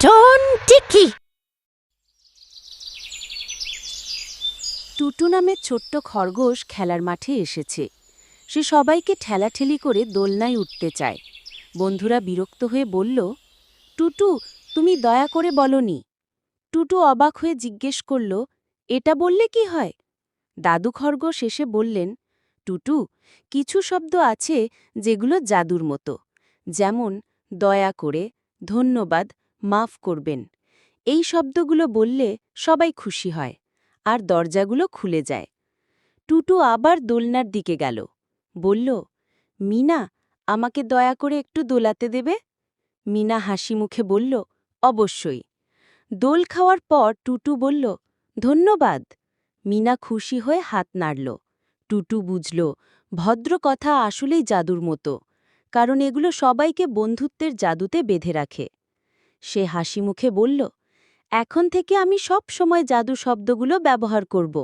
Ton টিকি। টুটু নামে ছোট্ট খরগোশ খেলার মাঠে এসেছে। সে সবাইকে ঠেলাঠেলি করে দোলনায় উঠতে চায়। বন্ধুরা বিরক্ত হয়ে বলল, টুটু, তুমি দয়া করে বলনি। টুটু অবাক হয়ে জিজ্ঞেস করল, এটা বললে কি হয়? দাদু খরগোশ এসে বললেন, টুটু, কিছু শব্দ আছে যেগুলো জাদুর মতো, যেমন দয়া করে, ধন্যবাদ, মাফ করবেন। এই শব্দগুলো বললে সবাই খুশি হয় আর দরজাগুলো খুলে যায়। টুটু আবার দোলনার দিকে গেল। বলল, মিনা, আমাকে দয়া করে একটু দোলাতে দেবে? মিনা হাসি মুখে বলল, অবশ্যই। দোল খাওয়ার পর টুটু বলল, ধন্যবাদ। মিনা খুশি হয়ে হাত নাড়ল। টুটু বুঝল, ভদ্র কথা আসলেই জাদুর মতো, কারণ এগুলো সবাইকে বন্ধুত্বের জাদুতে বেঁধে রাখে। সে হাসি মুখে বলল, এখন থেকে আমি সব সময় জাদু শব্দগুলো ব্যবহার করব।